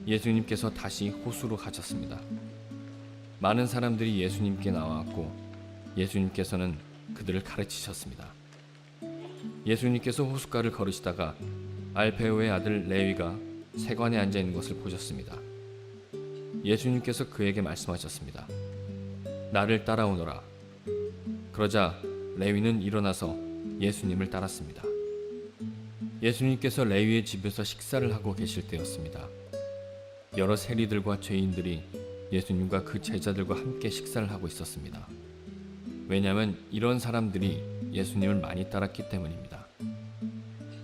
예수님께서 다시 호수로 가셨습니다. 많은 사람들이 예수님께 나와왔고 예수님께서는 그들을 가르치셨습니다. 예수님께서 호숫가를 걸으시다가 알페오의 아들 레위가 세관에 앉아 있는 것을 보셨습니다. 예수님께서 그에게 말씀하셨습니다. 나를 따라오너라. 그러자 레위는 일어나서 예수님을 따랐습니다. 예수님께서 레위의 집에서 식사를 하고 계실 때였습니다. 여러 세리들과 죄인들이 예수님과 그 제자들과 함께 식사를 하고 있었습니다. 왜냐하면 이런 사람들이 예수님을 많이 따랐기 때문입니다.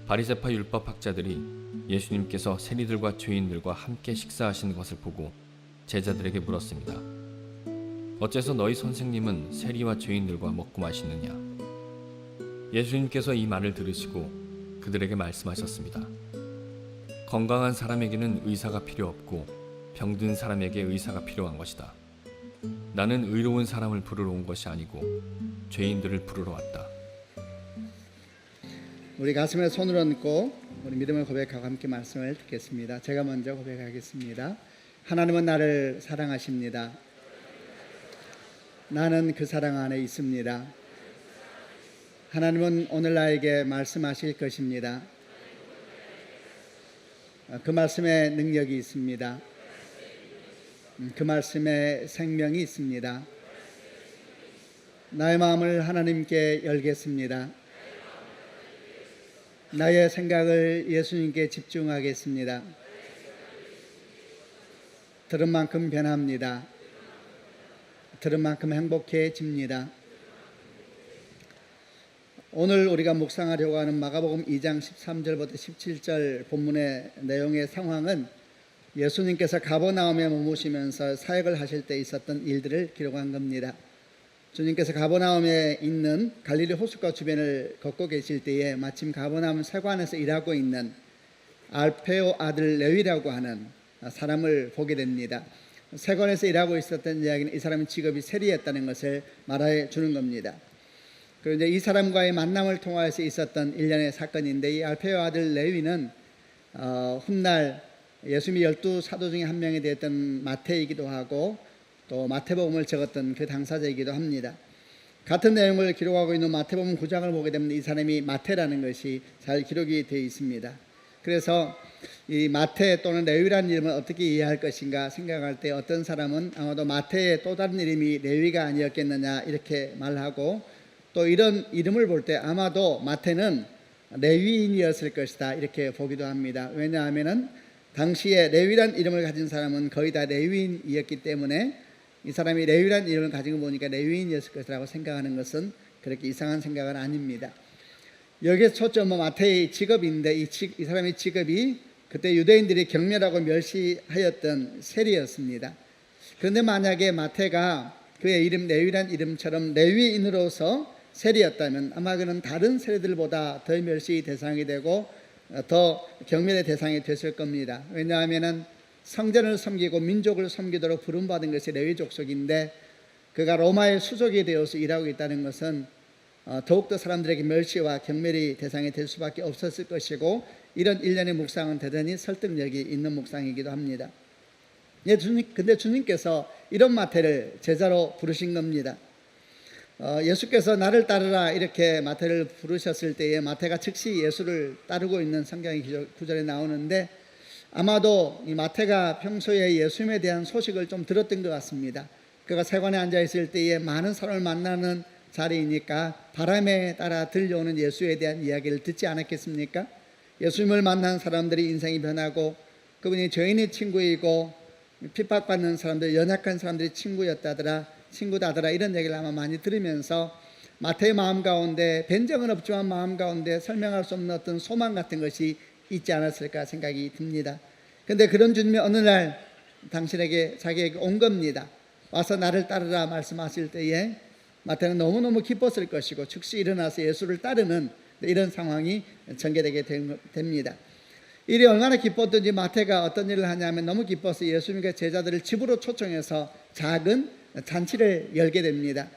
바리새파 율법학자들이 예수님께서 세리들과 죄인들과 함께 식사하시는 것을 보고 제자들에게 물었습니다. 어째서 너희 선생님은 세리와 죄인들과 먹고 마시느냐? 예수님께서 이 말을 들으시고 그들에게 말씀하셨습니다. 건강한 사람에게는 의사가 필요 없고 병든 사람에게 의사가 필요한 것이다. 나는 의로운 사람을 부르러 온 것이 아니고 죄인들을 부르러 왔다. 우리 가슴에 손을 얹고 우리 믿음을 고백하고 함께 말씀을 듣겠습니다. 제가 먼저 고백하겠습니다. 하나님은 나를 사랑하십니다. 나는 그 사랑 안에 있습니다. 하나님은 오늘 나에게 말씀하실 것입니다. 그 말씀에 능력이 있습니다. 그 말씀에 생명이 있습니다. 나의 마음을 하나님께 열겠습니다. 나의 생각을 예수님께 집중하겠습니다. 들은 만큼 변합니다. 들은 만큼 행복해집니다. 오늘 우리가 묵상하려고 하는 마가복음 2장 13절부터 17절 본문의 내용의 상황은 예수님께서 가버나움에 머무시면서 사역을 하실 때 있었던 일들을 기록한 겁니다. 주님께서 가버나움에 있는 갈릴리 호숫가 주변을 걷고 계실 때에 마침 가버나움 세관에서 일하고 있는 알페오 아들 레위라고 하는 사람을 보게 됩니다. 세관에서 일하고 있었던 이야기는 이 사람의 직업이 세리였다는 것을 말해 주는 겁니다. 그리고 이제 이 사람과의 만남을 통하여서 있었던 일련의 사건인데, 이 알페오 아들 레위는 훗날 예수님이 12사도 중에 한 명이 되었던 마태이기도 하고 또 마태복음을 적었던 그 당사자이기도 합니다. 같은 내용을 기록하고 있는 마태복음 9장을 보게 되면 이 사람이 마태라는 것이 잘 기록이 되어 있습니다. 그래서 이 마태 또는 레위라는 이름을 어떻게 이해할 것인가 생각할 때 어떤 사람은 아마도 마태의 또 다른 이름이 레위가 아니었겠느냐 이렇게 말하고, 또 이런 이름을 볼 때 아마도 마태는 레위인이었을 것이다 이렇게 보기도 합니다. 왜냐하면 당시에 레위란 이름을 가진 사람은 거의 다 레위인이었기 때문에 이 사람이 레위란 이름을 가지고 보니까 레위인이었을 것이라고 생각하는 것은 그렇게 이상한 생각은 아닙니다. 여기에 초점은 마태의 직업인데 이 사람의 직업이 그때 유대인들이 경멸하고 멸시하였던 세리였습니다. 그런데 만약에 마태가 그의 이름 레위란 이름처럼 레위인으로서 세리였다면 아마 그는 다른 세리들보다 더 멸시 대상이 되고 더 경멸의 대상이 됐을 겁니다. 왜냐하면 성전을 섬기고 민족을 섬기도록 부름받은 것이 레위 족속인데 그가 로마의 수족이 되어서 일하고 있다는 것은 더욱더 사람들에게 멸시와 경멸의 대상이 될 수밖에 없었을 것이고, 이런 일련의 묵상은 대단히 설득력이 있는 묵상이기도 합니다. 근데 주님께서 이런 마태를 제자로 부르신 겁니다. 예수께서 나를 따르라 이렇게 마태를 부르셨을 때에 마태가 즉시 예수를 따르고 있는 성경의 구절에 나오는데, 아마도 이 마태가 평소에 예수님에 대한 소식을 좀 들었던 것 같습니다. 그가 세관에 앉아 있을 때에 많은 사람을 만나는 자리이니까 바람에 따라 들려오는 예수에 대한 이야기를 듣지 않았겠습니까? 예수님을 만난 사람들이 인생이 변하고 그분이 죄인의 친구이고 핍박받는 사람들, 연약한 사람들이 친구다더라 이런 얘기를 아마 많이 들으면서 마태의 마음 가운데 벤정은 없지만 마음 가운데 설명할 수 없는 어떤 소망 같은 것이 있지 않았을까 생각이 듭니다. 그런데 그런 주님이 어느 날 자기에게 온 겁니다. 와서 나를 따르라 말씀하실 때에 마태는 너무너무 기뻤을 것이고 즉시 일어나서 예수를 따르는 이런 상황이 전개되게 됩니다. 일이 얼마나 기뻤든지 마태가 어떤 일을 하냐면 너무 기뻐서 예수님과 제자들을 집으로 초청해서 작은 잔치를 열게 됩니다.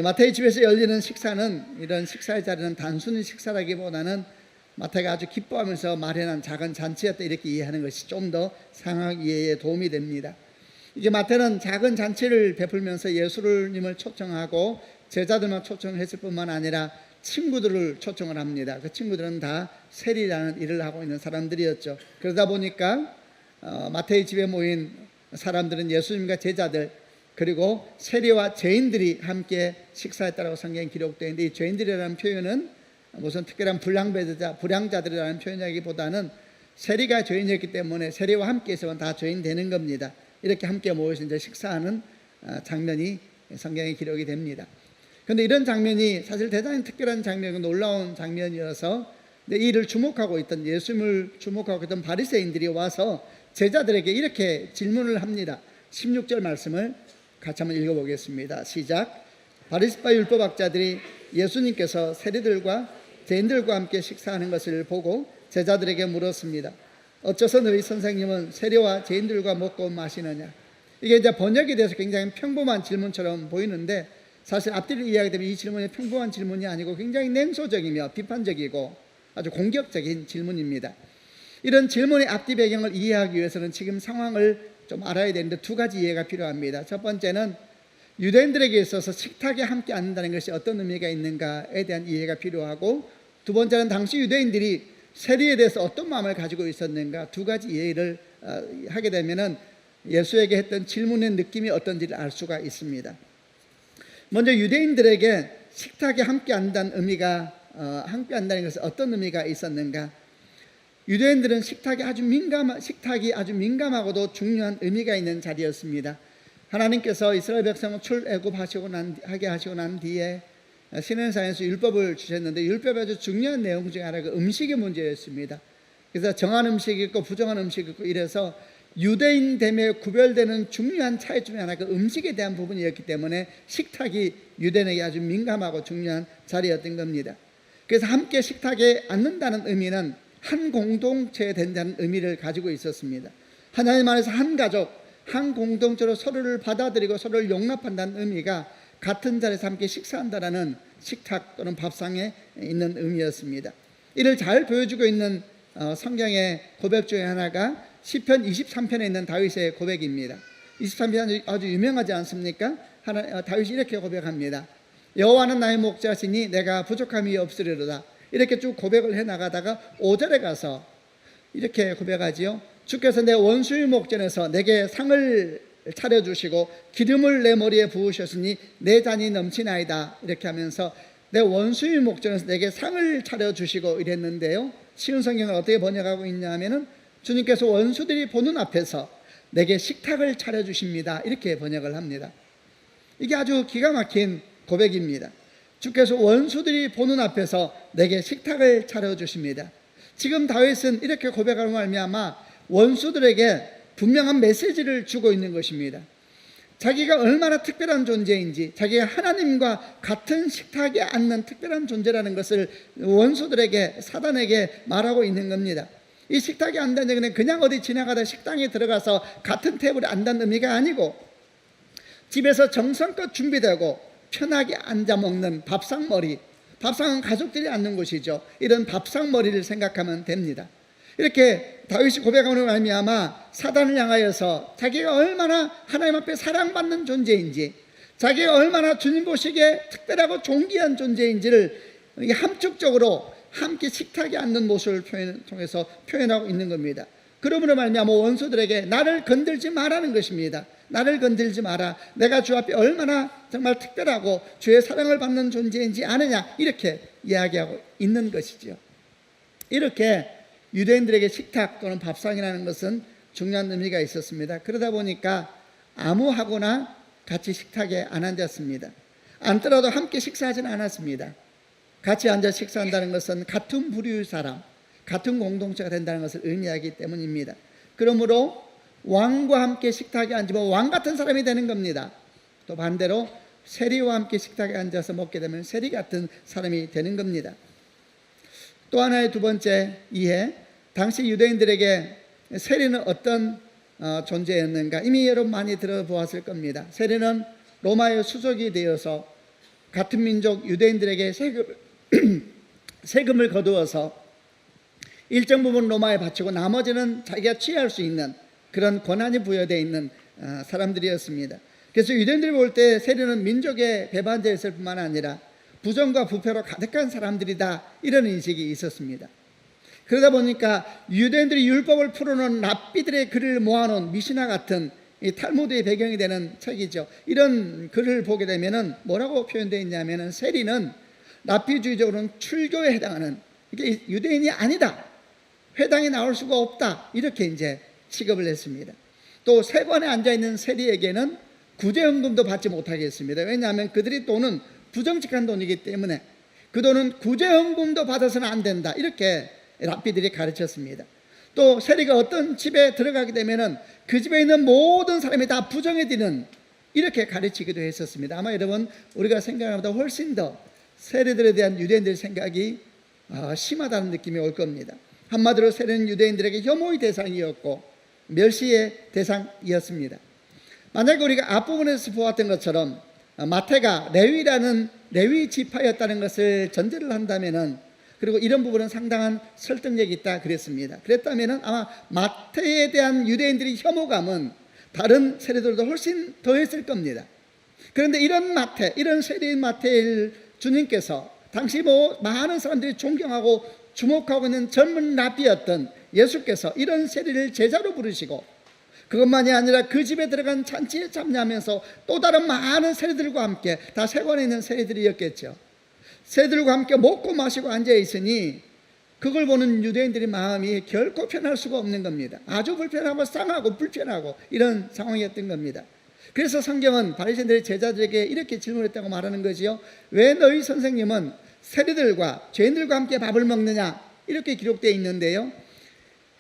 마태의 집에서 열리는 식사는, 이런 식사의 자리는 단순히 식사라기보다는 마태가 아주 기뻐하면서 마련한 작은 잔치였다 이렇게 이해하는 것이 좀 더 상황 이해에 도움이 됩니다. 이제 마태는 작은 잔치를 베풀면서 예수님을 초청하고 제자들만 초청했을 뿐만 아니라 친구들을 초청을 합니다. 그 친구들은 다 세리라는 일을 하고 있는 사람들이었죠. 그러다 보니까 마태의 집에 모인 사람들은 예수님과 제자들 그리고 세리와 죄인들이 함께 식사했다고 성경에 기록되어 있는데, 이 죄인들이라는 표현은 무슨 특별한 불량자들이라는 표현이기보다는 세리가 죄인이었기 때문에 세리와 함께 있으면 다 죄인 되는 겁니다. 이렇게 함께 모여서 이제 식사하는 장면이 성경에 기록이 됩니다. 그런데 이런 장면이 사실 대단히 특별한 장면이고 놀라운 장면이어서 이를 주목하고 있던, 예수님을 주목하고 있던 바리새인들이 와서 제자들에게 이렇게 질문을 합니다. 16절 말씀을 같이 한번 읽어보겠습니다. 시작. 바리새파 율법학자들이 예수님께서 세리들과 죄인들과 함께 식사하는 것을 보고 제자들에게 물었습니다. 어째서 너희 선생님은 세리와 죄인들과 먹고 마시느냐? 이게 이제 번역에 대해서 굉장히 평범한 질문처럼 보이는데, 사실 앞뒤를 이해하게 되면 이 질문이 평범한 질문이 아니고 굉장히 냉소적이며 비판적이고 아주 공격적인 질문입니다. 이런 질문의 앞뒤 배경을 이해하기 위해서는 지금 상황을 좀 알아야 되는데 두 가지 이해가 필요합니다. 첫 번째는 유대인들에게 있어서 식탁에 함께 앉는다는 것이 어떤 의미가 있는가에 대한 이해가 필요하고, 두 번째는 당시 유대인들이 세리에 대해서 어떤 마음을 가지고 있었는가, 두 가지 이해를 하게 되면은 예수에게 했던 질문의 느낌이 어떤지를 알 수가 있습니다. 먼저 유대인들에게 식탁에 함께 앉는다는 의미가 함께 앉는다는 것은 어떤 의미가 있었는가? 유대인들은 식탁이 아주 민감하고도 중요한 의미가 있는 자리였습니다. 하나님께서 이스라엘 백성을 출애굽하게 하시고 난 뒤에 시내산에서 율법을 주셨는데, 율법의 아주 중요한 내용 중에 하나가 음식의 문제였습니다. 그래서 정한 음식이 있고 부정한 음식이 있고 이래서 유대인됨에 구별되는 중요한 차이 중에 하나가 음식에 대한 부분이었기 때문에 식탁이 유대인에게 아주 민감하고 중요한 자리였던 겁니다. 그래서 함께 식탁에 앉는다는 의미는 한 공동체에 된다는 의미를 가지고 있었습니다. 하나님 안에서 한 가족, 한 공동체로 서로를 받아들이고 서로를 용납한다는 의미가 같은 자리에서 함께 식사한다라는 식탁 또는 밥상에 있는 의미였습니다. 이를 잘 보여주고 있는 성경의 고백 중에 하나가 시편 23편에 있는 다윗의 고백입니다. 23편 아주 유명하지 않습니까? 다윗이 이렇게 고백합니다. 여호와는 나의 목자시니 내가 부족함이 없으리로다. 이렇게 쭉 고백을 해나가다가 5절에 가서 이렇게 고백하지요. 주께서 내 원수의 목전에서 내게 상을 차려주시고 기름을 내 머리에 부으셨으니 내 잔이 넘치나이다. 이렇게 하면서 내 원수의 목전에서 내게 상을 차려주시고 이랬는데요, 쉬운 성경을 어떻게 번역하고 있냐 하면은 주님께서 원수들이 보는 앞에서 내게 식탁을 차려주십니다. 이렇게 번역을 합니다. 이게 아주 기가 막힌 고백입니다. 주께서 원수들이 보는 앞에서 내게 식탁을 차려주십니다. 지금 다윗은 이렇게 고백하는 말미암아 원수들에게 분명한 메시지를 주고 있는 것입니다. 자기가 얼마나 특별한 존재인지, 자기가 하나님과 같은 식탁에 앉는 특별한 존재라는 것을 원수들에게, 사단에게 말하고 있는 겁니다. 이 식탁에 앉는 얘기는 그냥 어디 지나가다 식당에 들어가서 같은 테이블에 앉는 의미가 아니고, 집에서 정성껏 준비되고 편하게 앉아 먹는 밥상머리, 밥상은 가족들이 앉는 곳이죠. 이런 밥상머리를 생각하면 됩니다. 이렇게 다윗이 고백하는 말미암아 사단을 향하여서 자기가 얼마나 하나님 앞에 사랑받는 존재인지, 자기가 얼마나 주님 보시기에 특별하고 존귀한 존재인지를 함축적으로 함께 식탁에 앉는 모습을 통해서 표현하고 있는 겁니다. 그러므로 말미암아 원수들에게 나를 건들지 마라는 것입니다. 나를 건들지 마라. 내가 주 앞에 얼마나 정말 특별하고 주의 사랑을 받는 존재인지 아느냐, 이렇게 이야기하고 있는 것이죠. 이렇게 유대인들에게 식탁 또는 밥상이라는 것은 중요한 의미가 있었습니다. 그러다 보니까 아무하고나 같이 식탁에 안 앉았습니다. 앉더라도 함께 식사하지는 않았습니다. 같이 앉아 식사한다는 것은 같은 부류의 사람, 같은 공동체가 된다는 것을 의미하기 때문입니다. 그러므로 왕과 함께 식탁에 앉으면 왕 같은 사람이 되는 겁니다. 또 반대로 세리와 함께 식탁에 앉아서 먹게 되면 세리 같은 사람이 되는 겁니다. 또 하나의 두 번째 이해, 당시 유대인들에게 세리는 어떤 존재였는가? 이미 여러분 많이 들어보았을 겁니다. 세리는 로마의 수족이 되어서 같은 민족 유대인들에게 세금을 거두어서 일정 부분 로마에 바치고 나머지는 자기가 취할 수 있는 그런 권한이 부여되어 있는 사람들이었습니다. 그래서 유대인들이 볼 때 세리는 민족의 배반자였을 뿐만 아니라 부정과 부패로 가득한 사람들이다, 이런 인식이 있었습니다. 그러다 보니까 유대인들이 율법을 풀어놓은 랍비들의 글을 모아놓은 미시나 같은 이 탈무드의 배경이 되는 책이죠. 이런 글을 보게 되면은 뭐라고 표현되어 있냐면은 세리는 랍비주의적으로는 출교에 해당하는, 이게 유대인이 아니다, 회당에 나올 수가 없다, 이렇게 이제 취급을 했습니다. 또 세관에 앉아 있는 세리에게는 구제헌금도 받지 못하게 했습니다. 왜냐하면 그들이 돈은 부정직한 돈이기 때문에 그 돈은 구제헌금도 받아서는 안 된다, 이렇게 랍비들이 가르쳤습니다. 또 세리가 어떤 집에 들어가게 되면은 그 집에 있는 모든 사람이 다 부정해지는, 이렇게 가르치기도 했었습니다. 아마 여러분 우리가 생각하는 것보다 훨씬 더 세리들에 대한 유대인들의 생각이 심하다는 느낌이 올 겁니다. 한마디로 세리는 유대인들에게 혐오의 대상이었고 멸시의 대상이었습니다. 만약에 우리가 앞부분에서 보았던 것처럼 마태가 레위라는 레위 지파였다는 것을 전제를 한다면은, 그리고 이런 부분은 상당한 설득력이 있다 그랬습니다. 그랬다면은 아마 마태에 대한 유대인들의 혐오감은 다른 세리들도 훨씬 더했을 겁니다. 그런데 이런 마태, 이런 세리인 마태를 주님께서 당시 많은 사람들이 존경하고 주목하고 있는 젊은 랍비였던 예수께서 이런 세리를 제자로 부르시고, 그것만이 아니라 그 집에 들어간 잔치에 참여하면서 또 다른 많은 세리들과 함께, 다 세관에 있는 세리들이었겠죠, 세들과 함께 먹고 마시고 앉아 있으니 그걸 보는 유대인들의 마음이 결코 편할 수가 없는 겁니다. 아주 불편하고 쌍하고 불편하고 이런 상황이었던 겁니다. 그래서 성경은 바리새인들의 제자들에게 이렇게 질문했다고 말하는 거지요. 왜 너희 선생님은 세리들과 죄인들과 함께 밥을 먹느냐, 이렇게 기록되어 있는데요,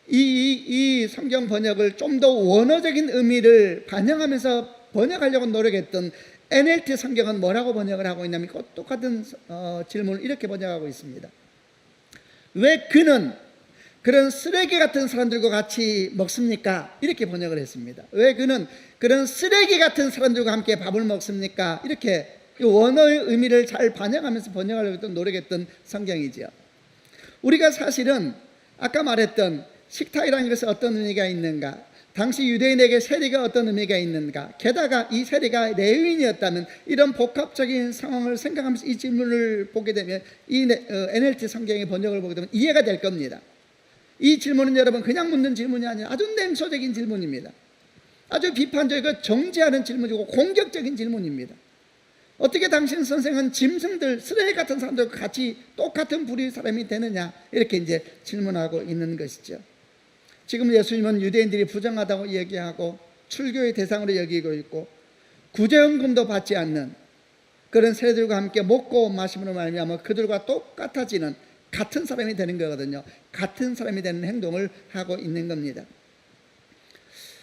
이 성경 번역을 좀 더 원어적인 의미를 반영하면서 번역하려고 노력했던 NLT 성경은 뭐라고 번역을 하고 있냐면 똑같은 질문을 이렇게 번역하고 있습니다. 왜 그는 그런 쓰레기 같은 사람들과 같이 먹습니까? 이렇게 번역을 했습니다. 왜 그는 그런 쓰레기 같은 사람들과 함께 밥을 먹습니까? 이렇게 원어의 의미를 잘 반영하면서 번역하려고 노력했던 성경이지요. 우리가 사실은 아까 말했던 식탁이라는 것은 어떤 의미가 있는가, 당시 유대인에게 세리가 어떤 의미가 있는가, 게다가 이 세리가 레위인이었다면, 이런 복합적인 상황을 생각하면서 이 질문을 보게 되면, 이 NLT 성경의 번역을 보게 되면 이해가 될 겁니다. 이 질문은 여러분 그냥 묻는 질문이 아니라 아주 냉소적인 질문입니다. 아주 비판적이고 정죄하는 질문이고 공격적인 질문입니다. 어떻게 당신 선생은 짐승들, 쓰레기 같은 사람들과 같이 똑같은 부류의 사람이 되느냐, 이렇게 이제 질문하고 있는 것이죠. 지금 예수님은 유대인들이 부정하다고 얘기하고 출교의 대상으로 여기고 있고 구제헌금도 받지 않는 그런 세리들과 함께 먹고 마심으로 말미암아 그들과 똑같아지는 같은 사람이 되는 거거든요. 같은 사람이 되는 행동을 하고 있는 겁니다.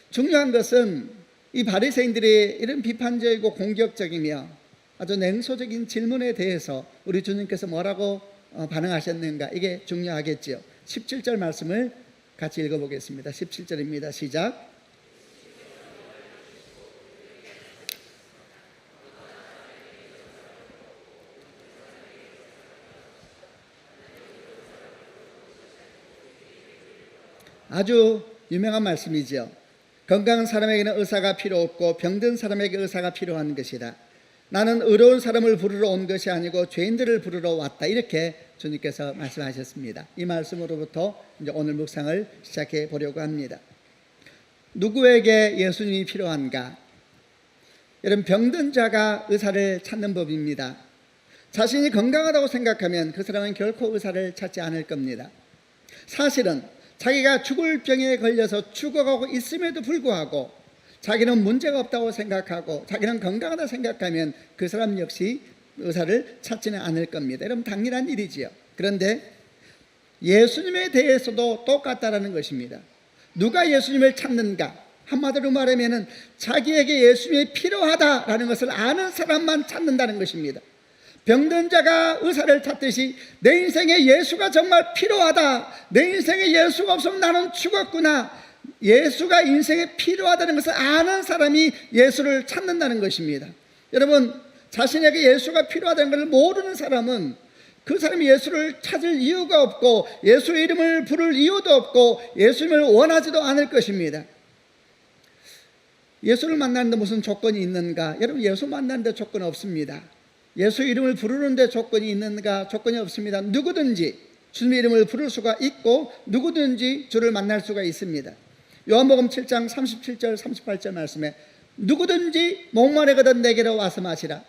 중요한 것은 이 바리새인들의 이런 비판적이고 공격적이며 아주 냉소적인 질문에 대해서 우리 주님께서 뭐라고 반응하셨는가, 이게 중요하겠죠. 17절 말씀을 같이 읽어보겠습니다. 17절입니다. 시작. 아주 유명한 말씀이죠. 건강한 사람에게는 의사가 필요 없고 병든 사람에게 의사가 필요한 것이다. 나는 의로운 사람을 부르러 온 것이 아니고 죄인들을 부르러 왔다. 이렇게 주님께서 말씀하셨습니다. 이 말씀으로부터 이제 오늘 묵상을 시작해 보려고 합니다. 누구에게 예수님이 필요한가? 여러분, 병든 자가 의사를 찾는 법입니다. 자신이 건강하다고 생각하면 그 사람은 결코 의사를 찾지 않을 겁니다. 사실은 자기가 죽을 병에 걸려서 죽어가고 있음에도 불구하고 자기는 문제가 없다고 생각하고 자기는 건강하다고 생각하면 그 사람 역시 의사를 찾지는 않을 겁니다. 여러분, 당연한 일이지요. 그런데 예수님에 대해서도 똑같다라는 것입니다. 누가 예수님을 찾는가? 한마디로 말하면 자기에게 예수님이 필요하다라는 것을 아는 사람만 찾는다는 것입니다. 병든 자가 의사를 찾듯이 내 인생에 예수가 정말 필요하다, 내 인생에 예수가 없으면 나는 죽었구나, 예수가 인생에 필요하다는 것을 아는 사람이 예수를 찾는다는 것입니다. 여러분, 자신에게 예수가 필요하다는 것을 모르는 사람은 그 사람이 예수를 찾을 이유가 없고 예수의 이름을 부를 이유도 없고 예수님을 원하지도 않을 것입니다. 예수를 만나는데 무슨 조건이 있는가? 여러분, 예수 만나는데 조건 없습니다. 예수 이름을 부르는데 조건이 있는가? 조건이 없습니다. 누구든지 주님의 이름을 부를 수가 있고 누구든지 주를 만날 수가 있습니다. 요한복음 7장 37절 38절 말씀에 누구든지 목마르거든 내게로 와서 마시라.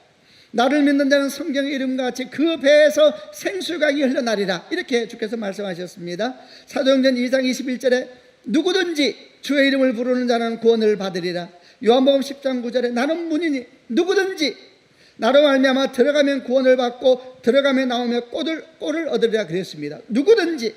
나를 믿는 자는 성경의 이름과 같이 그 배에서 생수강이 흘러나리라. 이렇게 주께서 말씀하셨습니다. 사도행전 2장 21절에 누구든지 주의 이름을 부르는 자는 구원을 받으리라. 요한복음 10장 9절에 나는 문이니 누구든지 나로 말미암아 들어가면 구원을 받고 들어가면 나오면 꼴을 얻으리라 그랬습니다. 누구든지,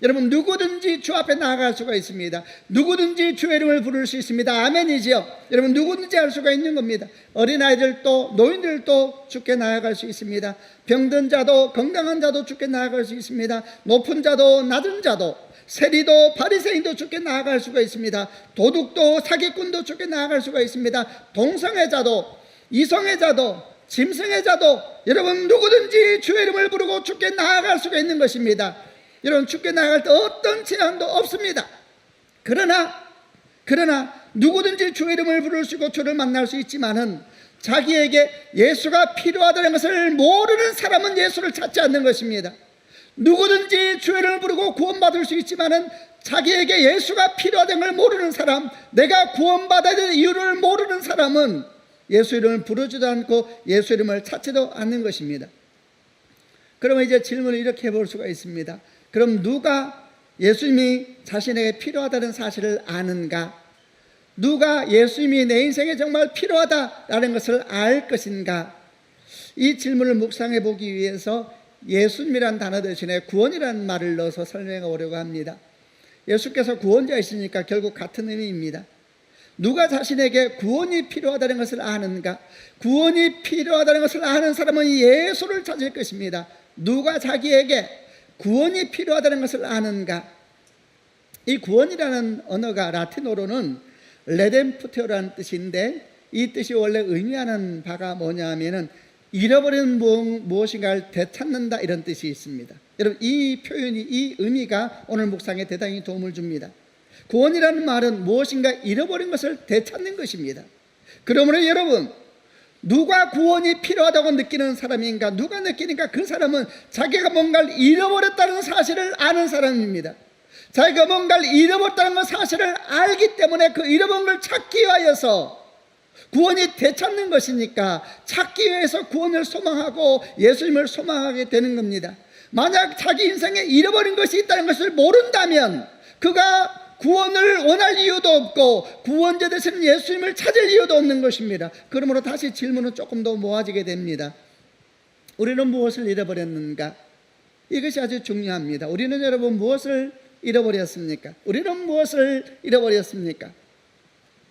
여러분, 누구든지 주 앞에 나아갈 수가 있습니다. 누구든지 주의 이름을 부를 수 있습니다. 아멘이지요. 여러분, 누구든지 할 수가 있는 겁니다. 어린아이들도 노인들도 주께 나아갈 수 있습니다. 병든 자도 건강한 자도 주께 나아갈 수 있습니다. 높은 자도 낮은 자도, 세리도 바리새인도 주께 나아갈 수가 있습니다. 도둑도 사기꾼도 주께 나아갈 수가 있습니다. 동성애자도 이성애자도 짐승애자도, 여러분, 누구든지 주의 이름을 부르고 주께 나아갈 수가 있는 것입니다. 여러분, 주께 나아갈 때 어떤 제한도 없습니다. 그러나 누구든지 주의 이름을 부를 수 있고 주를 만날 수 있지만은 자기에게 예수가 필요하다는 것을 모르는 사람은 예수를 찾지 않는 것입니다. 누구든지 주의 이름을 부르고 구원받을 수 있지만은 자기에게 예수가 필요하다는 걸 모르는 사람, 내가 구원받아야 될 이유를 모르는 사람은 예수 이름을 부르지도 않고 예수 이름을 찾지도 않는 것입니다. 그러면 이제 질문을 이렇게 해볼 수가 있습니다. 그럼 누가 예수님이 자신에게 필요하다는 사실을 아는가? 누가 예수님이 내 인생에 정말 필요하다라는 것을 알 것인가? 이 질문을 묵상해 보기 위해서 예수님이란 단어 대신에 구원이라는 말을 넣어서 설명해 보려고 합니다. 예수께서 구원자이시니까 결국 같은 의미입니다. 누가 자신에게 구원이 필요하다는 것을 아는가? 구원이 필요하다는 것을 아는 사람은 예수를 찾을 것입니다. 누가 자기에게 구원이 필요하다는 것을 아는가? 이 구원이라는 언어가 라틴어로는 레뎀프테오라는 뜻인데, 이 뜻이 원래 의미하는 바가 뭐냐 하면은 잃어버린 무엇인가를 되찾는다, 이런 뜻이 있습니다. 여러분, 이 표현이, 이 의미가 오늘 묵상에 대단히 도움을 줍니다. 구원이라는 말은 무엇인가 잃어버린 것을 되찾는 것입니다. 그러므로 여러분, 누가 구원이 필요하다고 느끼는 사람인가? 누가 느끼니까 그 사람은 자기가 뭔가를 잃어버렸다는 사실을 아는 사람입니다. 자기가 뭔가를 잃어버렸다는 사실을 알기 때문에 그 잃어버린 걸 찾기 위하여서 구원이 되찾는 것이니까 찾기 위해서 구원을 소망하고 예수님을 소망하게 되는 겁니다. 만약 자기 인생에 잃어버린 것이 있다는 것을 모른다면 그가 구원을 원할 이유도 없고 구원자 되시는 예수님을 찾을 이유도 없는 것입니다. 그러므로 다시 질문은 조금 더 모아지게 됩니다. 우리는 무엇을 잃어버렸는가? 이것이 아주 중요합니다. 우리는 여러분 무엇을 잃어버렸습니까? 우리는 무엇을 잃어버렸습니까?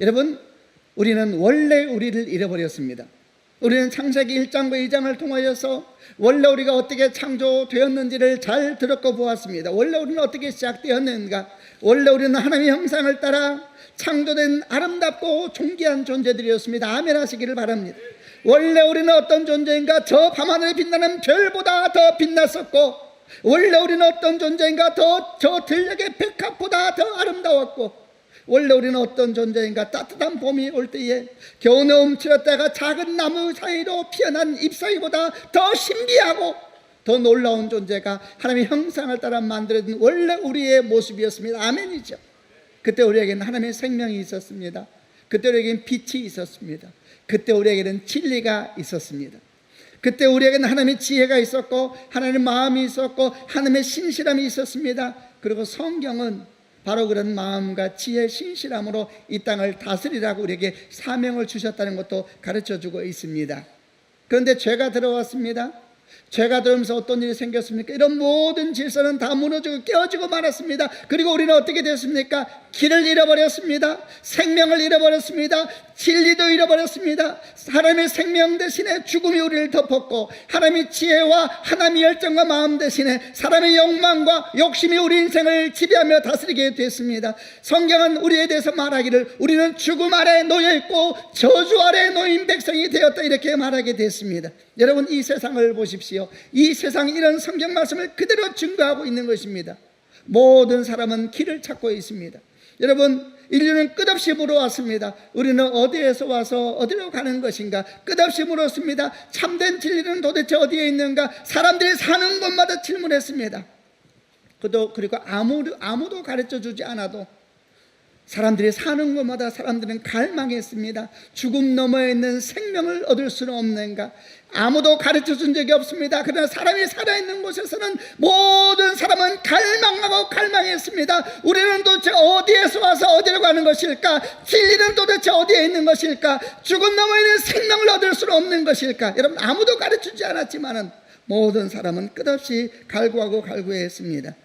여러분, 우리는 원래 우리를 잃어버렸습니다. 우리는 창세기 1장과 2장을 통하여서 원래 우리가 어떻게 창조되었는지를 잘 들었고 보았습니다. 원래 우리는 어떻게 시작되었는가? 원래 우리는 하나님의 형상을 따라 창조된 아름답고 존귀한 존재들이었습니다. 아멘 하시기를 바랍니다. 원래 우리는 어떤 존재인가? 저 밤하늘에 빛나는 별보다 더 빛났었고, 원래 우리는 어떤 존재인가? 저 들녘의 백합보다 더 아름다웠고, 원래 우리는 어떤 존재인가? 따뜻한 봄이 올 때에 겨우내 움츠렸다가 작은 나무 사이로 피어난 잎사귀보다 더 신비하고 더 놀라운 존재가 하나님의 형상을 따라 만들어진 원래 우리의 모습이었습니다. 아멘이죠. 그때 우리에게는 하나님의 생명이 있었습니다. 그때 우리에게는 빛이 있었습니다. 그때 우리에게는 진리가 있었습니다. 그때 우리에게는 하나님의 지혜가 있었고 하나님의 마음이 있었고 하나님의 신실함이 있었습니다. 그리고 성경은 바로 그런 마음과 지혜, 신실함으로 이 땅을 다스리라고 우리에게 사명을 주셨다는 것도 가르쳐주고 있습니다. 그런데 죄가 들어왔습니다. 죄가 들어오면서 어떤 일이 생겼습니까? 이런 모든 질서는 다 무너지고 깨어지고 말았습니다. 그리고 우리는 어떻게 됐습니까? 길을 잃어버렸습니다. 생명을 잃어버렸습니다. 진리도 잃어버렸습니다. 하나님의 생명 대신에 죽음이 우리를 덮었고, 하나님의 지혜와 하나님의 열정과 마음 대신에 사람의 욕망과 욕심이 우리 인생을 지배하며 다스리게 됐습니다. 성경은 우리에 대해서 말하기를 우리는 죽음 아래 놓여있고 저주 아래 놓인 백성이 되었다, 이렇게 말하게 됐습니다. 여러분, 이 세상을 보십시오. 보십시오. 이 세상이 이런 성경 말씀을 그대로 증거하고 있는 것입니다. 모든 사람은 길을 찾고 있습니다. 여러분, 인류는 끝없이 물어왔습니다. 우리는 어디에서 와서 어디로 가는 것인가? 끝없이 물었습니다. 참된 진리는 도대체 어디에 있는가? 사람들이 사는 곳마다 질문했습니다. 그리고 아무도 가르쳐주지 않아도 사람들이 사는 곳마다 사람들은 갈망했습니다. 죽음 너머에 있는 생명을 얻을 수는 없는가? 아무도 가르쳐준 적이 없습니다. 그러나 사람이 살아있는 곳에서는 모든 사람은 갈망했습니다. 우리는 도대체 어디에서 와서 어디로 가는 것일까? 진리는 도대체 어디에 있는 것일까? 죽음 너머에 있는 생명을 얻을 수는 없는 것일까? 여러분, 아무도 가르쳐주지 않았지만은 모든 사람은 끝없이 갈구했습니다.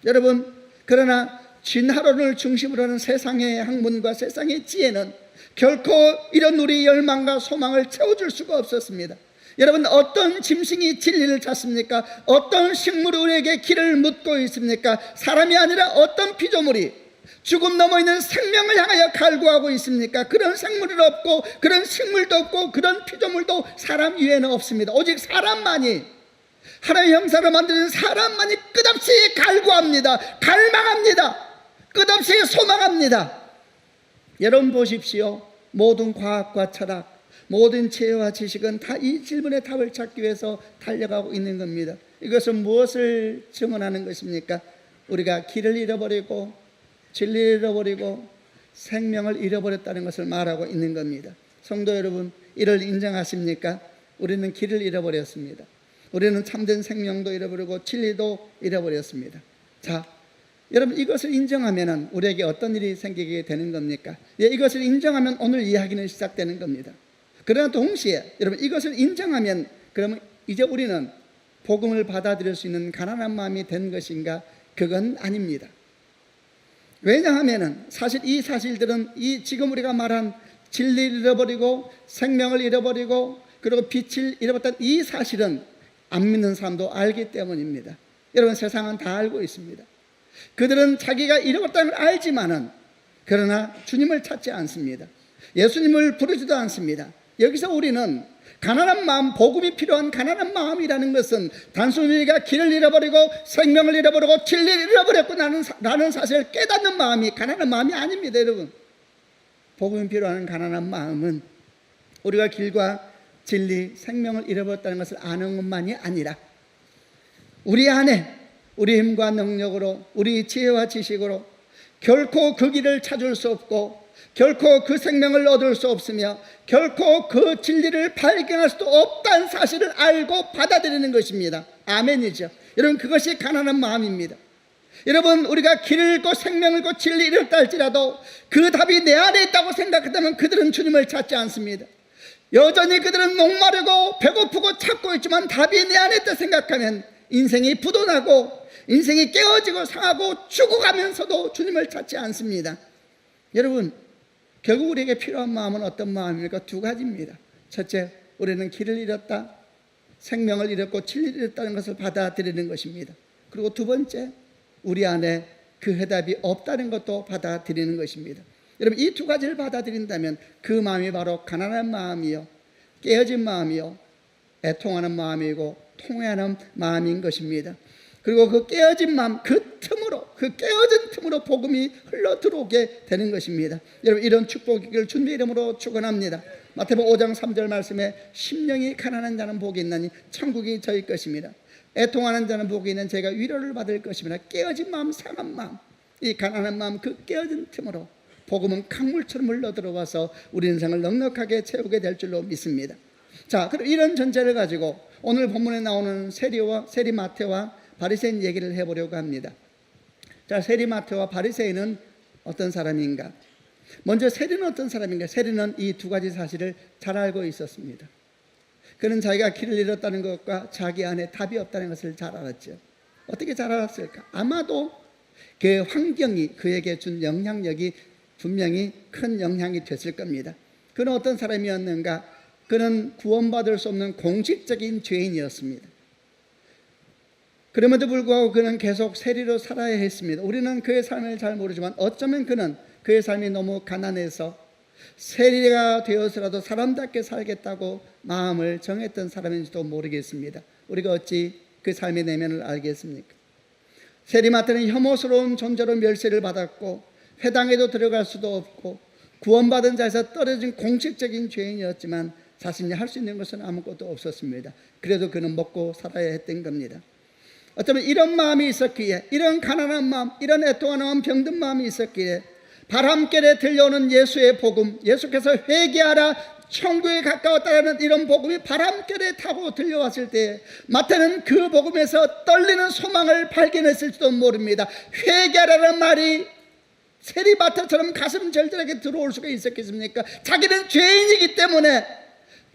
여러분, 그러나 진화론을 중심으로 하는 세상의 학문과 세상의 지혜는 결코 이런 우리 열망과 소망을 채워줄 수가 없었습니다. 여러분, 어떤 짐승이 진리를 찾습니까? 어떤 식물이 우리에게 길을 묻고 있습니까? 사람이 아니라 어떤 피조물이 죽음 넘어 있는 생명을 향하여 갈구하고 있습니까? 그런 생물은 없고, 그런 식물도 없고, 그런 피조물도 사람 이외에는 없습니다. 오직 사람만이, 하나님의 형상으로 만드는 사람만이 끝없이 갈구합니다. 갈망합니다. 끝없이 소망합니다. 여러분 보십시오. 모든 과학과 철학, 모든 지혜와 지식은 다 이 질문의 답을 찾기 위해서 달려가고 있는 겁니다. 이것은 무엇을 증언하는 것입니까? 우리가 길을 잃어버리고 진리를 잃어버리고 생명을 잃어버렸다는 것을 말하고 있는 겁니다. 성도 여러분, 이를 인정하십니까? 우리는 길을 잃어버렸습니다. 우리는 참된 생명도 잃어버리고 진리도 잃어버렸습니다. 자, 여러분, 이것을 인정하면 우리에게 어떤 일이 생기게 되는 겁니까? 이것을 인정하면 오늘 이야기는 시작되는 겁니다. 그러나 동시에 여러분, 이것을 인정하면 그러면 이제 우리는 복음을 받아들일 수 있는 가난한 마음이 된 것인가? 그건 아닙니다. 왜냐하면 사실 이 사실들은 이 지금 우리가 말한 진리를 잃어버리고 생명을 잃어버리고 그리고 빛을 잃어버렸던 이 사실은 안 믿는 사람도 알기 때문입니다. 여러분, 세상은 다 알고 있습니다. 그들은 자기가 잃어버렸다는 걸 알지만은 그러나 주님을 찾지 않습니다. 예수님을 부르지도 않습니다. 여기서 우리는 가난한 마음, 복음이 필요한 가난한 마음이라는 것은 단순히 우리가 길을 잃어버리고 생명을 잃어버리고 진리를 잃어버렸고 라는 사실을 깨닫는 마음이 가난한 마음이 아닙니다. 여러분, 복음이 필요한 가난한 마음은 우리가 길과 진리, 생명을 잃어버렸다는 것을 아는 것만이 아니라 우리 안에 우리 힘과 능력으로, 우리 지혜와 지식으로 결코 그 길을 찾을 수 없고 결코 그 생명을 얻을 수 없으며 결코 그 진리를 발견할 수도 없다는 사실을 알고 받아들이는 것입니다. 아멘이죠. 여러분, 그것이 가난한 마음입니다. 여러분, 우리가 길을 잃고 생명을 잃고 진리를 잃었다 할지라도 그 답이 내 안에 있다고 생각한다면 그들은 주님을 찾지 않습니다. 여전히 그들은 목마르고 배고프고 찾고 있지만 답이 내 안에 있다 생각하면 인생이 부도나고 인생이 깨어지고 상하고 죽어가면서도 주님을 찾지 않습니다. 여러분, 결국 우리에게 필요한 마음은 어떤 마음입니까? 두 가지입니다. 첫째, 우리는 길을 잃었다, 생명을 잃었고 진리를 잃었다는 것을 받아들이는 것입니다. 그리고 두 번째, 우리 안에 그 해답이 없다는 것도 받아들이는 것입니다. 여러분, 이 두 가지를 받아들인다면 그 마음이 바로 가난한 마음이요, 깨어진 마음이요, 애통하는 마음이고 통회하는 마음인 것입니다. 그리고 그 깨어진 마음, 그 깨어진 틈으로 복음이 흘러 들어오게 되는 것입니다. 여러분, 이런 축복을 주님의 이름으로 축원합니다. 마태복음 5장 3절 말씀에 심령이 가난한 자는 복이 있나니 천국이 저희 것입니다. 애통하는 자는 복이 있는 저희가 위로를 받을 것입니다. 깨어진 마음, 상한 마음, 이 가난한 마음, 그 깨어진 틈으로 복음은 강물처럼 흘러 들어와서 우리 인생을 넉넉하게 채우게 될 줄로 믿습니다. 자, 그럼 이런 전제를 가지고 오늘 본문에 나오는 세리마태와 바리새인 얘기를 해보려고 합니다. 자, 세리마태와 바리새인은 어떤 사람인가? 먼저 세리는 어떤 사람인가? 세리는 이 두 가지 사실을 잘 알고 있었습니다. 그는 자기가 길을 잃었다는 것과 자기 안에 답이 없다는 것을 잘 알았죠. 어떻게 잘 알았을까? 아마도 그 환경이 그에게 준 영향력이 분명히 큰 영향이 됐을 겁니다. 그는 어떤 사람이었는가? 그는 구원받을 수 없는 공식적인 죄인이었습니다. 그럼에도 불구하고 그는 계속 세리로 살아야 했습니다. 우리는 그의 삶을 잘 모르지만 어쩌면 그는 그의 삶이 너무 가난해서 세리가 되어서라도 사람답게 살겠다고 마음을 정했던 사람인지도 모르겠습니다. 우리가 어찌 그 삶의 내면을 알겠습니까? 세리마태는 혐오스러운 존재로 멸시를 받았고 회당에도 들어갈 수도 없고 구원받은 자에서 떨어진 공식적인 죄인이었지만 자신이 할 수 있는 것은 아무것도 없었습니다. 그래도 그는 먹고 살아야 했던 겁니다. 어쩌면 이런 마음이 있었기에, 이런 가난한 마음, 이런 애통하는 마음, 병든 마음이 있었기에 바람결에 들려오는 예수의 복음, 예수께서 회개하라 천국에 가까웠다는 이런 복음이 바람결에 타고 들려왔을 때 마태는 그 복음에서 떨리는 소망을 발견했을지도 모릅니다. 회개하라는 말이 세리마태처럼 가슴 절절하게 들어올 수가 있었겠습니까? 자기는 죄인이기 때문에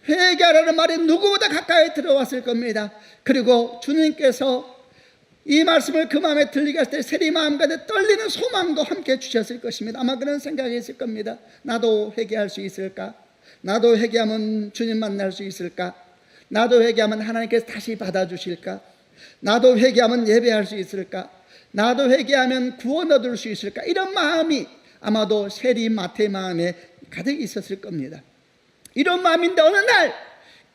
회개하라는 말이 누구보다 가까이 들어왔을 겁니다. 그리고 주님께서 이 말씀을 그 마음에 들리게 했을 때 세리 마음 가운데 떨리는 소망도 함께 주셨을 것입니다. 아마 그런 생각이 있을 겁니다. 나도 회개할 수 있을까? 나도 회개하면 주님 만날 수 있을까? 나도 회개하면 하나님께서 다시 받아주실까? 나도 회개하면 예배할 수 있을까? 나도 회개하면 구원 얻을 수 있을까? 이런 마음이 아마도 세리 마태의 마음에 가득 있었을 겁니다. 이런 마음인데 어느 날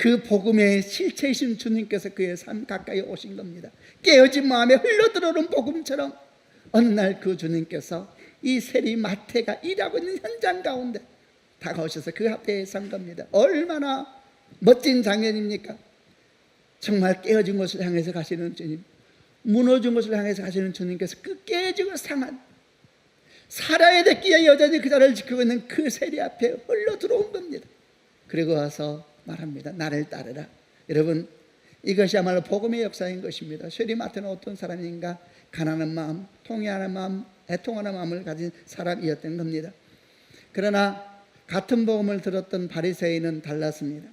그 복음의 실체이신 주님께서 그의 삶 가까이 오신 겁니다. 깨어진 마음에 흘러들어오는 복음처럼 어느 날 그 주님께서 이 세리 마태가 일하고 있는 현장 가운데 다가오셔서 그 앞에 선 겁니다. 얼마나 멋진 장면입니까? 정말 깨어진 것을 향해서 가시는 주님, 무너진 것을 향해서 가시는 주님께서 그 깨지고 상한 살아야 됐기에 여전히 그 자리를 지키고 있는 그 세리 앞에 흘러 들어온 겁니다. 그리고 와서 말합니다. 나를 따르라. 여러분, 이것이야말로 복음의 역사인 것입니다. 세리 마태는 어떤 사람인가? 가난한 마음, 통회하는 마음, 애통하는 마음을 가진 사람이었던 겁니다. 그러나 같은 복음을 들었던 바리새인은 달랐습니다.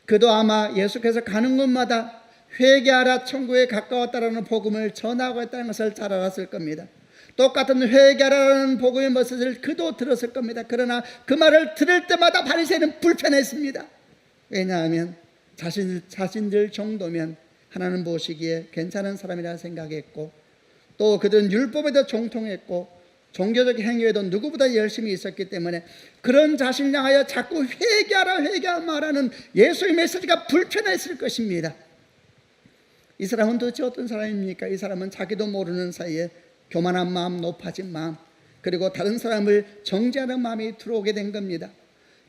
그도 아마 예수께서 가는 곳마다 회개하라 천국에 가까웠다라는 복음을 전하고 있다는 것을 잘 알았을 겁니다. 똑같은 회개하라는 복음의 메시지를 그도 들었을 겁니다. 그러나 그 말을 들을 때마다 바리새인은 불편했습니다. 왜냐하면 자신들 정도면 하나님 보시기에 괜찮은 사람이라 생각했고 또 그들은 율법에도 정통했고 종교적 행위에도 누구보다 열심히 있었기 때문에 그런 자신을 향하여 자꾸 회개하라 말하는 예수의 메시지가 불편했을 것입니다. 이 사람은 도대체 어떤 사람입니까? 이 사람은 자기도 모르는 사이에 교만한 마음, 높아진 마음, 그리고 다른 사람을 정죄하는 마음이 들어오게 된 겁니다.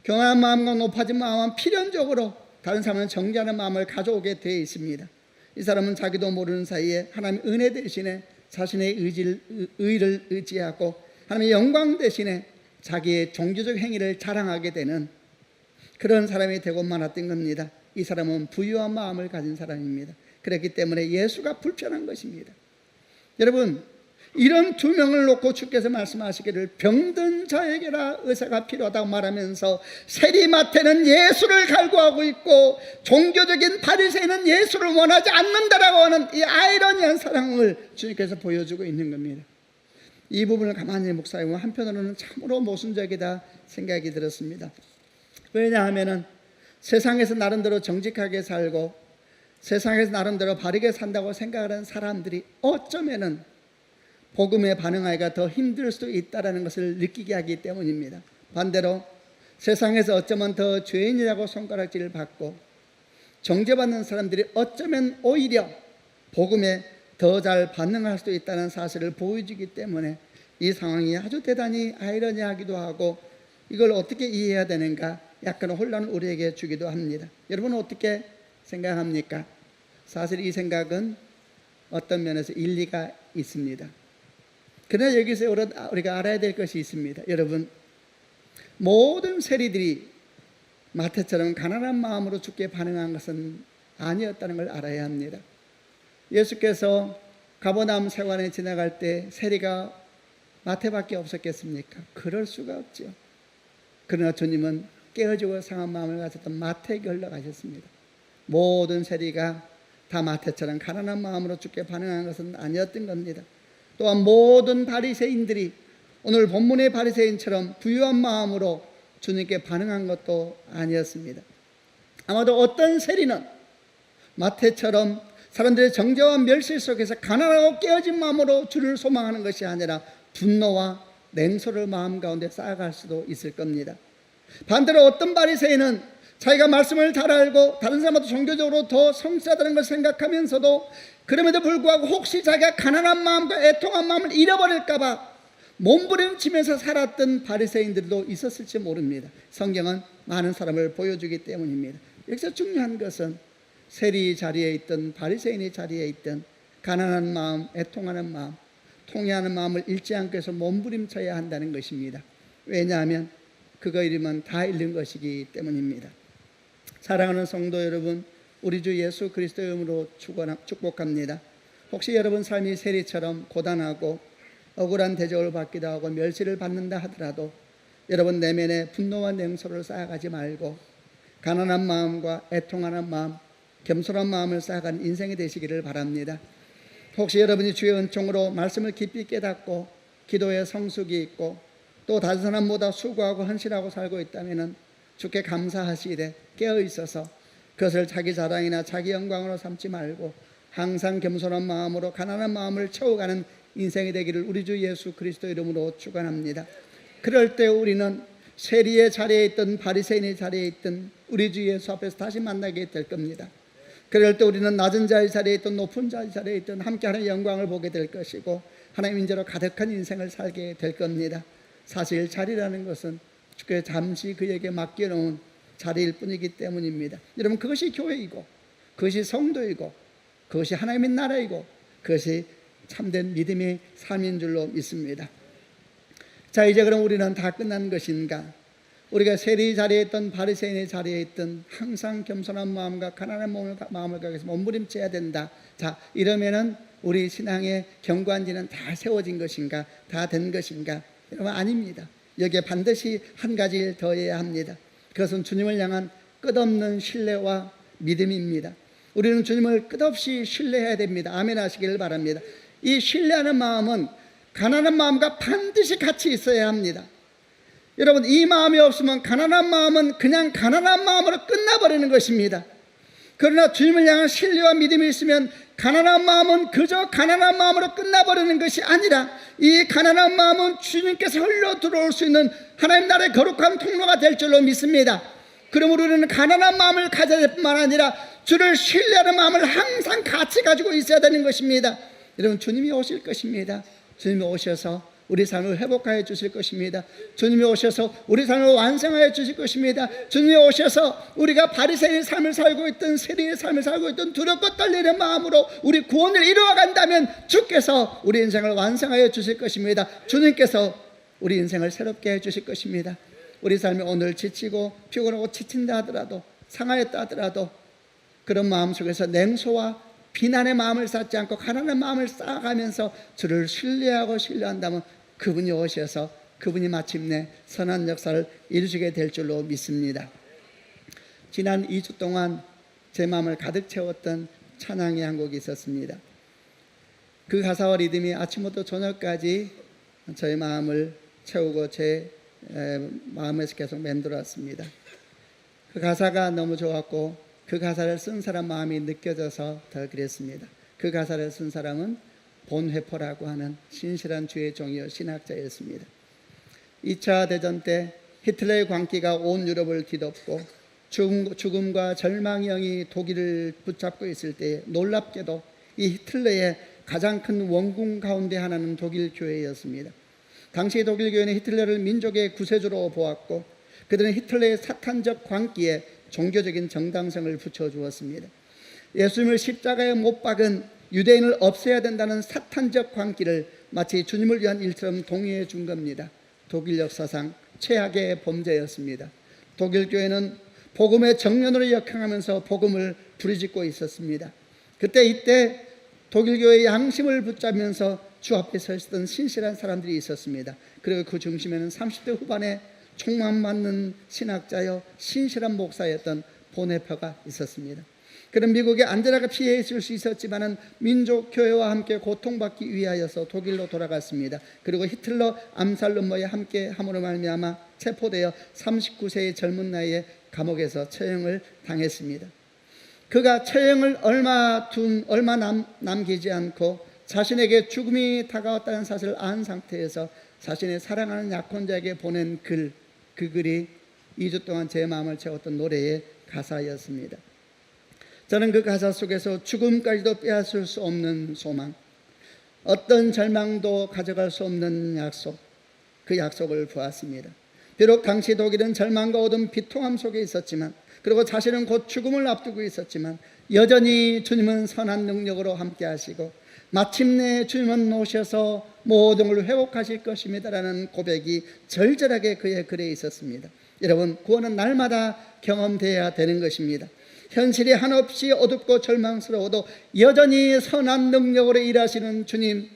교만한 마음과 높아진 마음은 필연적으로 다른 사람을 정죄하는 마음을 가져오게 되어 있습니다. 이 사람은 자기도 모르는 사이에 하나님의 은혜 대신에 자신의 의를 의지하고 하나님의 영광 대신에 자기의 종교적 행위를 자랑하게 되는 그런 사람이 되고 말았던 겁니다. 이 사람은 부유한 마음을 가진 사람입니다. 그렇기 때문에 예수가 불편한 것입니다. 여러분, 이런 두 명을 놓고 주께서 말씀하시기를 병든 자에게라 의사가 필요하다고 말하면서 세리마태는 예수를 갈구하고 있고 종교적인 바리새인은 예수를 원하지 않는다라고 하는 이 아이러니한 사랑을 주님께서 보여주고 있는 겁니다. 이 부분을 가만히 묵상해보면 한편으로는 참으로 모순적이다 생각이 들었습니다. 왜냐하면 세상에서 나름대로 정직하게 살고 세상에서 나름대로 바르게 산다고 생각하는 사람들이 어쩌면은 복음에 반응하기가 더 힘들 수도 있다는 것을 느끼게 하기 때문입니다. 반대로 세상에서 어쩌면 더 죄인이라고 손가락질을 받고 정죄받는 사람들이 어쩌면 오히려 복음에 더 잘 반응할 수도 있다는 사실을 보여주기 때문에 이 상황이 아주 대단히 아이러니하기도 하고 이걸 어떻게 이해해야 되는가 약간 혼란을 우리에게 주기도 합니다. 여러분은 어떻게 생각합니까? 사실 이 생각은 어떤 면에서 일리가 있습니다. 그러나 여기서 우리가 알아야 될 것이 있습니다. 여러분, 모든 세리들이 마태처럼 가난한 마음으로 주께 반응한 것은 아니었다는 걸 알아야 합니다. 예수께서 가버나움 세관에 지나갈 때 세리가 마태밖에 없었겠습니까? 그럴 수가 없죠. 그러나 주님은 깨어지고 상한 마음을 가졌던 마태에게 흘러가셨습니다. 모든 세리가 다 마태처럼 가난한 마음으로 주께 반응한 것은 아니었던 겁니다. 또한 모든 바리새인들이 오늘 본문의 바리새인처럼 부유한 마음으로 주님께 반응한 것도 아니었습니다. 아마도 어떤 세리는 마태처럼 사람들의 정죄와 멸시 속에서 가난하고 깨어진 마음으로 주를 소망하는 것이 아니라 분노와 냉소를 마음 가운데 쌓아갈 수도 있을 겁니다. 반대로 어떤 바리새인은 자기가 말씀을 잘 알고 다른 사람보다 종교적으로 더 성실하다는 걸 생각하면서도 그럼에도 불구하고 혹시 자기가 가난한 마음과 애통한 마음을 잃어버릴까 봐 몸부림치면서 살았던 바리새인들도 있었을지 모릅니다. 성경은 많은 사람을 보여주기 때문입니다. 여기서 중요한 것은 세리 자리에 있던 바리새인의 자리에 있던 가난한 마음, 애통하는 마음, 통회하는 마음을 잃지 않고 해서 몸부림쳐야 한다는 것입니다. 왜냐하면 그거 잃으면 다 잃는 것이기 때문입니다. 사랑하는 성도 여러분, 우리 주 예수 그리스도의 이름으로 축복합니다. 혹시 여러분 삶이 세리처럼 고단하고 억울한 대접을 받기도 하고 멸시를 받는다 하더라도 여러분 내면에 분노와 냉소를 쌓아가지 말고 가난한 마음과 애통하는 마음, 겸손한 마음을 쌓아가는 인생이 되시기를 바랍니다. 혹시 여러분이 주의 은총으로 말씀을 깊이 깨닫고 기도에 성숙이 있고 또 다른 사람보다 수고하고 헌신하고 살고 있다면 주께 감사하시되 깨어 있어서 그것을 자기 자랑이나 자기 영광으로 삼지 말고 항상 겸손한 마음으로 가난한 마음을 채워가는 인생이 되기를 우리 주 예수 그리스도 이름으로 축원합니다. 그럴 때 우리는 세리의 자리에 있던 바리새인의 자리에 있던 우리 주 예수 앞에서 다시 만나게 될 겁니다. 그럴 때 우리는 낮은 자의 자리에 있던 높은 자의 자리에 있던 함께하는 영광을 보게 될 것이고 하나님 인자로 가득한 인생을 살게 될 겁니다. 사실 자리라는 것은 주께 잠시 그에게 맡겨놓은 자리일 뿐이기 때문입니다. 여러분, 그것이 교회이고 그것이 성도이고 그것이 하나님의 나라이고 그것이 참된 믿음의 삶인 줄로 믿습니다. 자, 이제 그럼 우리는 다 끝난 것인가? 우리가 세리 자리에 있던 바리새인의 자리에 있던 항상 겸손한 마음과 가난한 마음을 가져서 몸부림쳐야 된다. 자, 이러면은 우리 신앙의 경관지는 다 세워진 것인가? 다 된 것인가? 여러분, 아닙니다. 여기에 반드시 한 가지를 더해야 합니다. 그것은 주님을 향한 끝없는 신뢰와 믿음입니다. 우리는 주님을 끝없이 신뢰해야 됩니다. 아멘 하시기를 바랍니다. 이 신뢰하는 마음은 가난한 마음과 반드시 같이 있어야 합니다. 여러분, 이 마음이 없으면 가난한 마음은 그냥 가난한 마음으로 끝나버리는 것입니다. 그러나 주님을 향한 신뢰와 믿음이 있으면 가난한 마음은 그저 가난한 마음으로 끝나버리는 것이 아니라 이 가난한 마음은 주님께서 흘러 들어올 수 있는 하나님 나라의 거룩한 통로가 될 줄로 믿습니다. 그러므로 우리는 가난한 마음을 가져야 될 뿐만 아니라 주를 신뢰하는 마음을 항상 같이 가지고 있어야 되는 것입니다. 여러분, 주님이 오실 것입니다. 주님이 오셔서 우리 삶을 회복하여 주실 것입니다. 주님이 오셔서 우리 삶을 완성하여 주실 것입니다. 주님이 오셔서 우리가 바리새인의 삶을 살고 있던 세리의 삶을 살고 있던 두렵고 떨리는 마음으로 우리 구원을 이루어간다면 주께서 우리 인생을 완성하여 주실 것입니다. 주님께서 우리 인생을 새롭게 해 주실 것입니다. 우리 삶이 오늘 지치고 피곤하고 지친다 하더라도 상하였다 하더라도 그런 마음 속에서 냉소와 비난의 마음을 쌓지 않고 가난한 마음을 쌓아가면서 주를 신뢰한다면 그분이 오셔서 그분이 마침내 선한 역사를 이루시게 될 줄로 믿습니다. 지난 2주 동안 제 마음을 가득 채웠던 찬양의 한 곡이 있었습니다. 그 가사와 리듬이 아침부터 저녁까지 저의 마음을 채우고 제 마음에서 계속 맴돌았습니다. 그 가사가 너무 좋았고 그 가사를 쓴 사람 마음이 느껴져서 더 그랬습니다. 그 가사를 쓴 사람은 본회포라고 하는 신실한 주의 종이요 신학자였습니다. 2차 대전 때 히틀러의 광기가 온 유럽을 뒤덮고 죽음과 절망의 영이 독일을 붙잡고 있을 때 놀랍게도 이 히틀러의 가장 큰 원군 가운데 하나는 독일 교회였습니다. 당시 독일 교회는 히틀러를 민족의 구세주로 보았고 그들은 히틀러의 사탄적 광기에 종교적인 정당성을 붙여주었습니다. 예수님을 십자가에 못 박은 유대인을 없애야 된다는 사탄적 광기를 마치 주님을 위한 일처럼 동의해 준 겁니다. 독일 역사상 최악의 범죄였습니다. 독일 교회는 복음의 정면으로 역행하면서 복음을 부르짖고 있었습니다. 이때 독일 교회의 양심을 붙잡으면서 주 앞에 서 있었던 신실한 사람들이 있었습니다. 그리고 그 중심에는 30대 후반에 총만 맞는 신학자여 신실한 목사였던 본회포가 있었습니다. 그는 미국에 안전하게 피해 있을 수 있었지만은 민족 교회와 함께 고통받기 위하여서 독일로 돌아갔습니다. 그리고 히틀러 암살 음모에 함께 함으로 말미암아 체포되어 39세의 젊은 나이에 감옥에서 처형을 당했습니다. 그가 처형을 얼마 남기지 않고 자신에게 죽음이 다가왔다는 사실을 안 상태에서 자신의 사랑하는 약혼자에게 보낸 그 글이 2주 동안 제 마음을 채웠던 노래의 가사였습니다. 저는 그 가사 속에서 죽음까지도 빼앗을 수 없는 소망, 어떤 절망도 가져갈 수 없는 약속, 그 약속을 보았습니다. 비록 당시 독일은 절망과 어둠 비통함 속에 있었지만, 그리고 자신은 곧 죽음을 앞두고 있었지만, 여전히 주님은 선한 능력으로 함께 하시고 마침내 주님은 오셔서 모든 걸 회복하실 것입니다라는 고백이 절절하게 그의 글에 있었습니다. 여러분, 구원은 날마다 경험되어야 되는 것입니다. 현실이 한없이 어둡고 절망스러워도 여전히 선한 능력으로 일하시는 주님,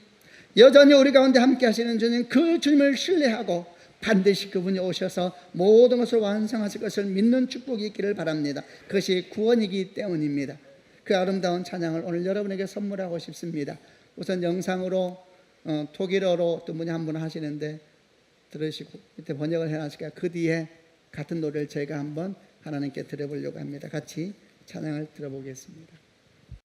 여전히 우리 가운데 함께 하시는 주님, 그 주님을 신뢰하고 반드시 그분이 오셔서 모든 것을 완성하실 것을 믿는 축복이 있기를 바랍니다. 그것이 구원이기 때문입니다. 그 아름다운 찬양을 오늘 여러분에게 선물하고 싶습니다. 우선 영상으로 독일어로 또 한 분 하시는데 들으시고 밑에 번역을 해놨으니까 그 뒤에 같은 노래를 저희가 한번 하나님께 드려보려고 합니다. 같이 찬양을 들어보겠습니다.